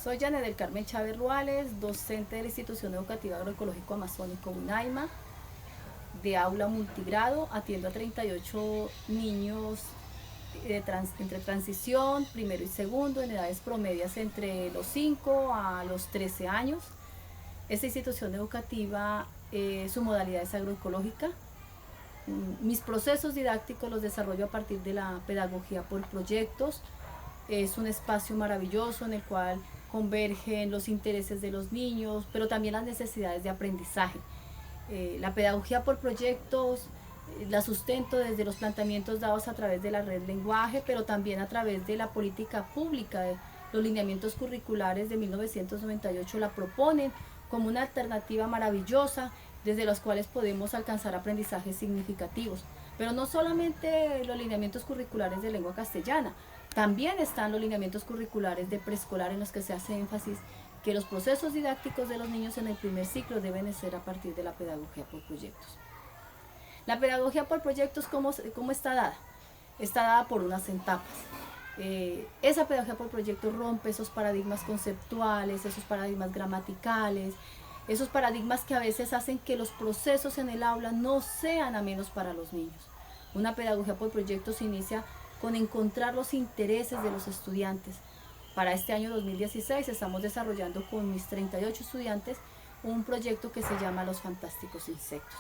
Soy Janet del Carmen Chávez Ruales, docente de la Institución Educativa Agroecológico Amazónico UNAIMA, de aula multigrado. Atiendo a 38 niños entre transición, primero y segundo, en edades promedias entre los 5 a los 13 años. Esta institución educativa, su modalidad es agroecológica. Mis procesos didácticos los desarrollo a partir de la pedagogía por proyectos. Es un espacio maravilloso en el cual convergen los intereses de los niños, pero también las necesidades de aprendizaje. La pedagogía por proyectos la sustento desde los planteamientos dados a través de la red lenguaje, pero también a través de la política pública. Los lineamientos curriculares de 1998 la proponen como una alternativa maravillosa desde los cuales podemos alcanzar aprendizajes significativos. Pero no solamente los lineamientos curriculares de lengua castellana, también están los lineamientos curriculares de preescolar en los que se hace énfasis que los procesos didácticos de los niños en el primer ciclo deben ser a partir de la pedagogía por proyectos. La pedagogía por proyectos, ¿cómo está dada? Está dada por unas etapas. Esa pedagogía por proyectos rompe esos paradigmas conceptuales, esos paradigmas gramaticales, esos paradigmas que a veces hacen que los procesos en el aula no sean amenos para los niños. Una pedagogía por proyectos inicia con encontrar los intereses de los estudiantes. Para este año 2016 estamos desarrollando con mis 38 estudiantes un proyecto que se llama Los Fantásticos Insectos.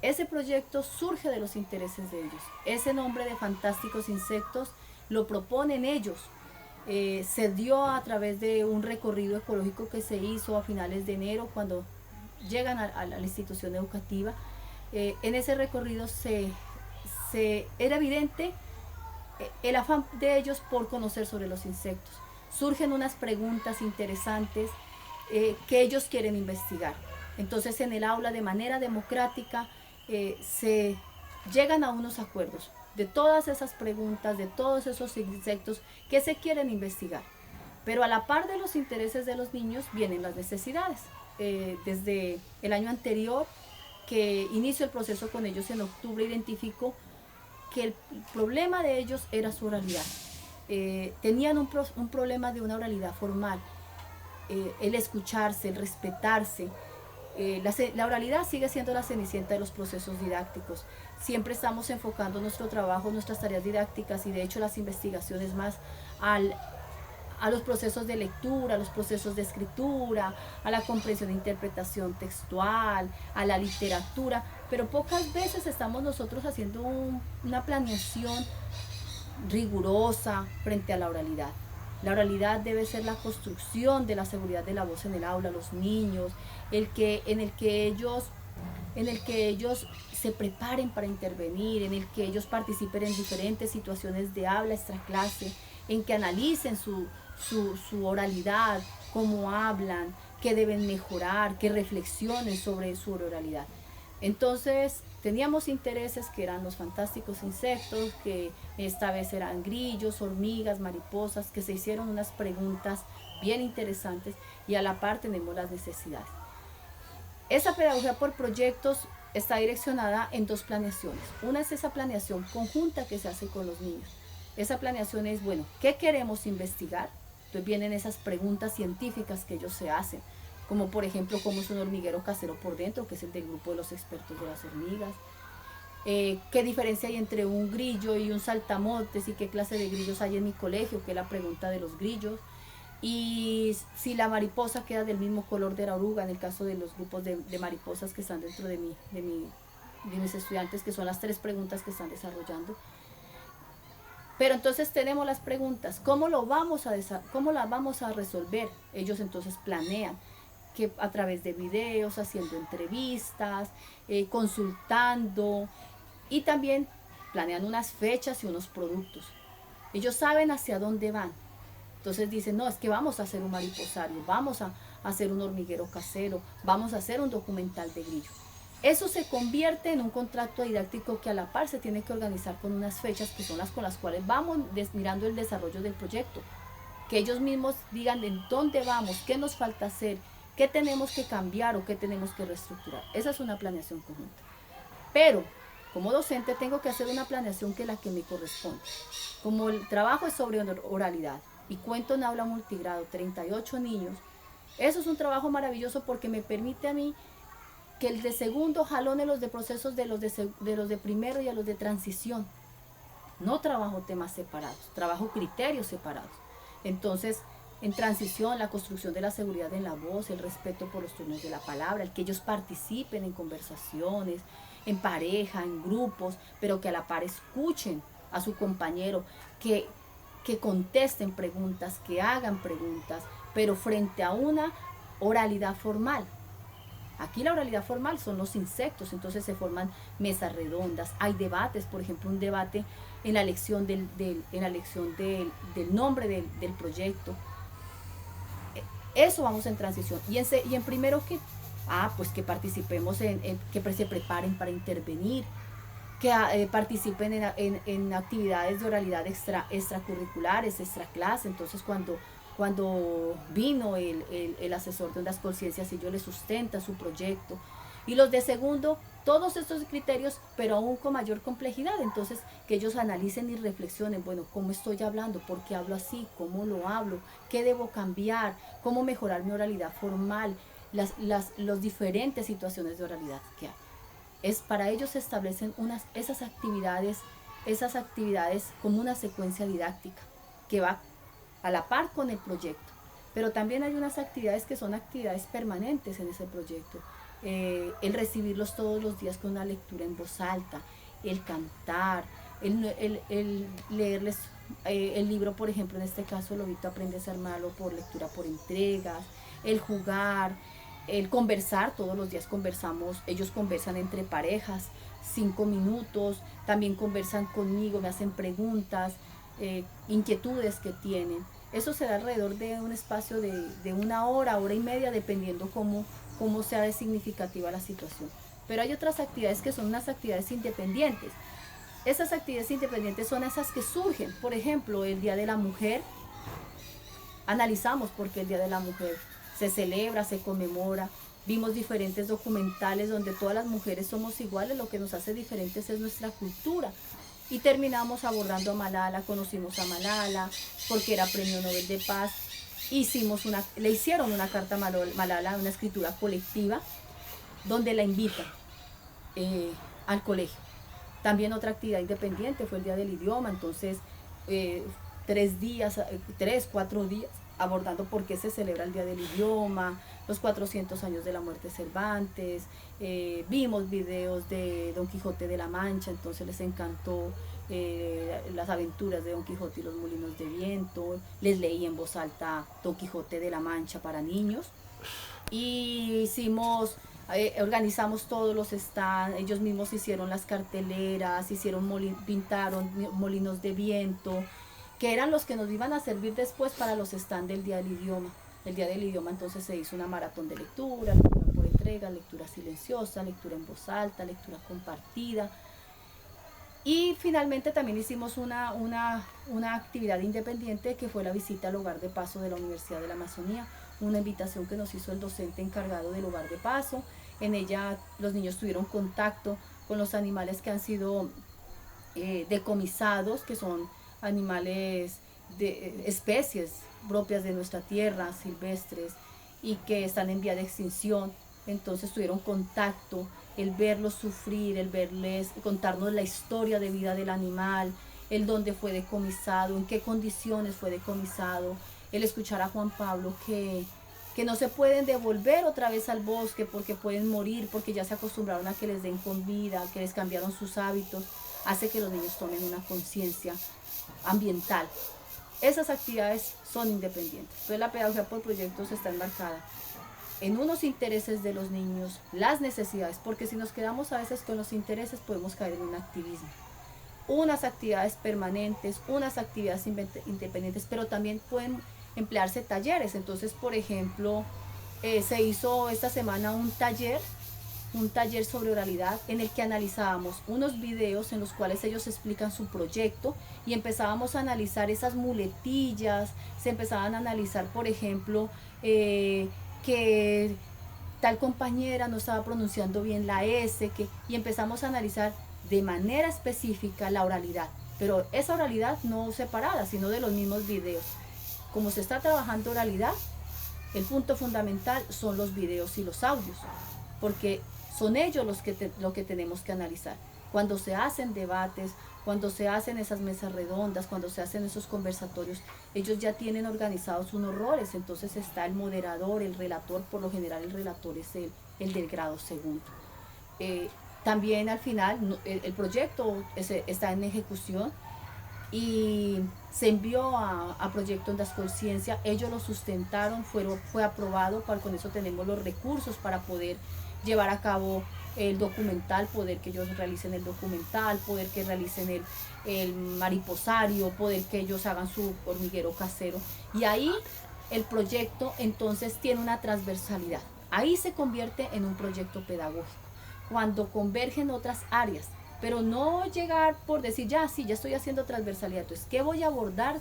Ese proyecto surge de los intereses de ellos. Ese nombre de Fantásticos Insectos lo proponen ellos. Se dio a través de un recorrido ecológico que se hizo a finales de enero cuando llegan a la institución educativa. En ese recorrido era evidente el afán de ellos por conocer sobre los insectos. Surgen unas preguntas interesantes que ellos quieren investigar. Entonces en el aula de manera democrática se llegan a unos acuerdos de todas esas preguntas, de todos esos insectos que se quieren investigar. Pero a la par de los intereses de los niños vienen las necesidades. Desde el año anterior que inicio el proceso con ellos en octubre, identifico que el problema de ellos era su oralidad. Tenían un problema de una oralidad formal, el escucharse, el respetarse. La oralidad sigue siendo la cenicienta de los procesos didácticos. Siempre estamos enfocando nuestro trabajo, nuestras tareas didácticas y de hecho las investigaciones más a los procesos de lectura, a los procesos de escritura, a la comprensión e interpretación textual, a la literatura, pero pocas veces estamos nosotros haciendo una planeación rigurosa frente a la oralidad. La oralidad debe ser la construcción de la seguridad de la voz en el aula, los niños, en el que ellos se preparen para intervenir, en el que ellos participen en diferentes situaciones de habla extraclase, en que analicen su oralidad, cómo hablan, qué deben mejorar, que reflexionen sobre su oralidad. Entonces teníamos intereses que eran los fantásticos insectos, que esta vez eran grillos, hormigas, mariposas, que se hicieron unas preguntas bien interesantes y a la par tenemos las necesidades. Esa pedagogía por proyectos está direccionada en dos planeaciones. Una es esa planeación conjunta que se hace con los niños. Esa planeación es, bueno, ¿qué queremos investigar? Entonces vienen esas preguntas científicas que ellos se hacen, como por ejemplo, cómo es un hormiguero casero por dentro, que es el del grupo de los expertos de las hormigas. ¿Qué diferencia hay entre un grillo y un saltamontes y qué clase de grillos hay en mi colegio? Que es la pregunta de los grillos. Y si la mariposa queda del mismo color de la oruga, en el caso de los grupos de mariposas que están dentro de mis estudiantes, que son las 3 preguntas que están desarrollando. Pero entonces tenemos las preguntas, ¿cómo las vamos a resolver? Ellos entonces planean que a través de videos, haciendo entrevistas, consultando y también planean unas fechas y unos productos. Ellos saben hacia dónde van. Entonces dicen, no, es que vamos a hacer un mariposario, vamos a hacer un hormiguero casero, vamos a hacer un documental de grillo. Eso se convierte en un contrato didáctico que a la par se tiene que organizar con unas fechas que son las con las cuales vamos mirando el desarrollo del proyecto. Que ellos mismos digan en dónde vamos, qué nos falta hacer, qué tenemos que cambiar o qué tenemos que reestructurar. Esa es una planeación conjunta. Pero como docente tengo que hacer una planeación que es la que me corresponde. Como el trabajo es sobre oralidad, y cuento en aula multigrado, 38 niños. Eso es un trabajo maravilloso porque me permite a mí que el de segundo jalone los de procesos de los de primero y a los de transición. No trabajo temas separados, trabajo criterios separados. Entonces, en transición, la construcción de la seguridad en la voz, el respeto por los turnos de la palabra, el que ellos participen en conversaciones, en pareja, en grupos, pero que a la par escuchen a su compañero, que contesten preguntas, que hagan preguntas, pero frente a una oralidad formal. Aquí la oralidad formal son los insectos, entonces se forman mesas redondas, hay debates, por ejemplo, un debate en la elección del nombre del proyecto. Eso vamos en transición. Y en primero que, pues que participemos, que se preparen para intervenir, que participen en actividades de oralidad extracurriculares, extra clase. Entonces cuando vino el asesor de Ondas Conciencias y yo le sustenta su proyecto. Y los de segundo, todos estos criterios, pero aún con mayor complejidad. Entonces, que ellos analicen y reflexionen, bueno, ¿cómo estoy hablando? ¿Por qué hablo así? ¿Cómo lo hablo? ¿Qué debo cambiar? ¿Cómo mejorar mi oralidad formal? Las diferentes situaciones de oralidad que hay. Para ellos se establecen esas actividades como una secuencia didáctica que va a la par con el proyecto. Pero también hay unas actividades que son actividades permanentes en ese proyecto. El recibirlos todos los días con una lectura en voz alta, el cantar, el leerles el libro, por ejemplo, en este caso, Lobito aprende a ser malo por lectura por entregas, el jugar, el conversar, todos los días conversamos, ellos conversan entre parejas, 5 minutos, también conversan conmigo, me hacen preguntas, inquietudes que tienen. Eso se da alrededor de un espacio de una hora, hora y media, dependiendo cómo sea de significativa la situación. Pero hay otras actividades que son unas actividades independientes. Esas actividades independientes son esas que surgen. Por ejemplo, el Día de la Mujer. Analizamos por qué el Día de la Mujer se celebra, se conmemora. Vimos diferentes documentales donde todas las mujeres somos iguales. Lo que nos hace diferentes es nuestra cultura. Y terminamos abordando a Malala, conocimos a Malala, porque era Premio Nobel de Paz. Le hicieron una carta a Malala, una escritura colectiva, donde la invitan al colegio. También otra actividad independiente fue el Día del Idioma, entonces 4 días abordando por qué se celebra el Día del Idioma, los 400 años de la muerte de Cervantes, vimos videos de Don Quijote de la Mancha, entonces les encantó las aventuras de Don Quijote y los molinos de viento, les leí en voz alta Don Quijote de la Mancha para niños, y organizamos todos los stands, ellos mismos hicieron las carteleras, pintaron molinos de viento, que eran los que nos iban a servir después para los stands del Día del Idioma. El Día del Idioma entonces se hizo una maratón de lectura por entrega, lectura silenciosa, lectura en voz alta, lectura compartida. Y finalmente también hicimos una actividad independiente que fue la visita al hogar de paso de la Universidad de la Amazonía, una invitación que nos hizo el docente encargado del hogar de paso. En ella los niños tuvieron contacto con los animales que han sido decomisados, que son animales de especies propias de nuestra tierra, silvestres, y que están en vía de extinción. Entonces tuvieron contacto, el verlos sufrir, el verles contarnos la historia de vida del animal, el dónde fue decomisado, en qué condiciones fue decomisado, el escuchar a Juan Pablo que no se pueden devolver otra vez al bosque porque pueden morir, porque ya se acostumbraron a que les den con vida, que les cambiaron sus hábitos, hace que los niños tomen una conciencia ambiental. Esas actividades son independientes. Entonces la pedagogía por proyectos está enmarcada en unos intereses de los niños, las necesidades, porque si nos quedamos a veces con los intereses podemos caer en un activismo. Unas actividades permanentes, unas actividades independientes, pero también pueden emplearse talleres. Entonces, por ejemplo, se hizo esta semana un taller sobre oralidad en el que analizábamos unos videos en los cuales ellos explican su proyecto y empezábamos a analizar esas muletillas, se empezaban a analizar, por ejemplo, que tal compañera no estaba pronunciando bien la S, y empezamos a analizar de manera específica la oralidad, pero esa oralidad no separada, sino de los mismos videos. como se está trabajando oralidad, el punto fundamental son los videos y los audios, porque son ellos lo que tenemos que analizar. Cuando se hacen debates, cuando se hacen esas mesas redondas, cuando se hacen esos conversatorios, ellos ya tienen organizados unos roles, entonces está el moderador, el relator, por lo general el relator es el del grado segundo. También al final el proyecto está en ejecución y se envió a Proyecto Ondas Conciencia, ellos lo sustentaron, fue aprobado, con eso tenemos los recursos para poder llevar a cabo el documental, poder que ellos realicen el documental, poder que realicen el mariposario, poder que ellos hagan su hormiguero casero. Y ahí el proyecto entonces tiene una transversalidad. Ahí se convierte en un proyecto pedagógico, cuando convergen otras áreas, pero no llegar por decir, ya estoy haciendo transversalidad. Entonces, ¿qué voy a abordar?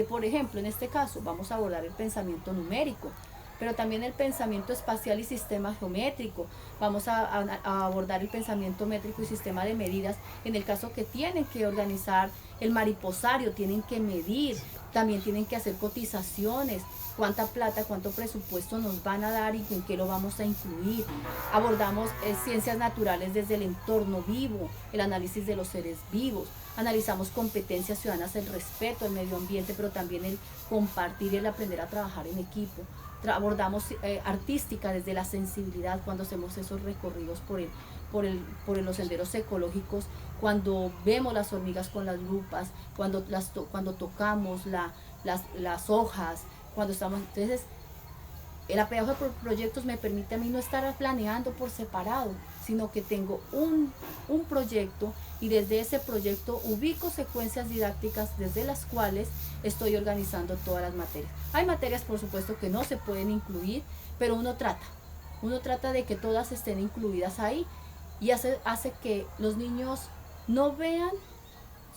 Por ejemplo, en este caso, vamos a abordar el pensamiento numérico, pero también el pensamiento espacial y sistema geométrico. Vamos a abordar el pensamiento métrico y sistema de medidas, en el caso que tienen que organizar el mariposario, tienen que medir, también tienen que hacer cotizaciones, cuánta plata, cuánto presupuesto nos van a dar y en qué lo vamos a incluir. Abordamos ciencias naturales desde el entorno vivo, el análisis de los seres vivos. Analizamos competencias ciudadanas, el respeto al medio ambiente, pero también el compartir y el aprender a trabajar en equipo. Abordamos artística desde la sensibilidad, cuando hacemos esos recorridos por los senderos ecológicos, cuando vemos las hormigas con las lupas, cuando tocamos las hojas, cuando estamos. Entonces, el apego por proyectos me permite a mí no estar planeando por separado, sino que tengo un proyecto y desde ese proyecto ubico secuencias didácticas desde las cuales estoy organizando todas las materias. Hay materias, por supuesto, que no se pueden incluir, pero uno trata de que todas estén incluidas ahí y hace que los niños no vean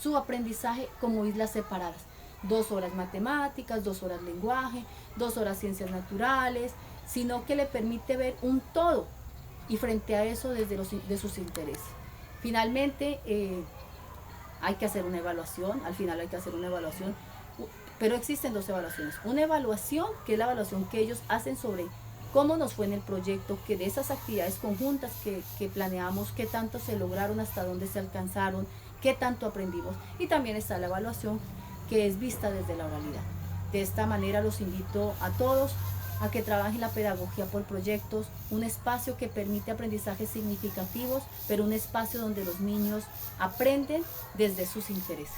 su aprendizaje como islas separadas. 2 horas matemáticas, 2 horas lenguaje, 2 horas ciencias naturales, sino que le permite ver un todo y frente a eso de sus intereses. Finalmente hay que hacer una evaluación, al final hay que hacer una evaluación, pero existen 2 evaluaciones. Una evaluación que es la evaluación que ellos hacen sobre cómo nos fue en el proyecto, que de esas actividades conjuntas que planeamos, qué tanto se lograron, hasta dónde se alcanzaron, qué tanto aprendimos. Y también está la evaluación que es vista desde la oralidad. De esta manera los invito a todos a que trabajen la pedagogía por proyectos, un espacio que permite aprendizajes significativos, pero un espacio donde los niños aprenden desde sus intereses.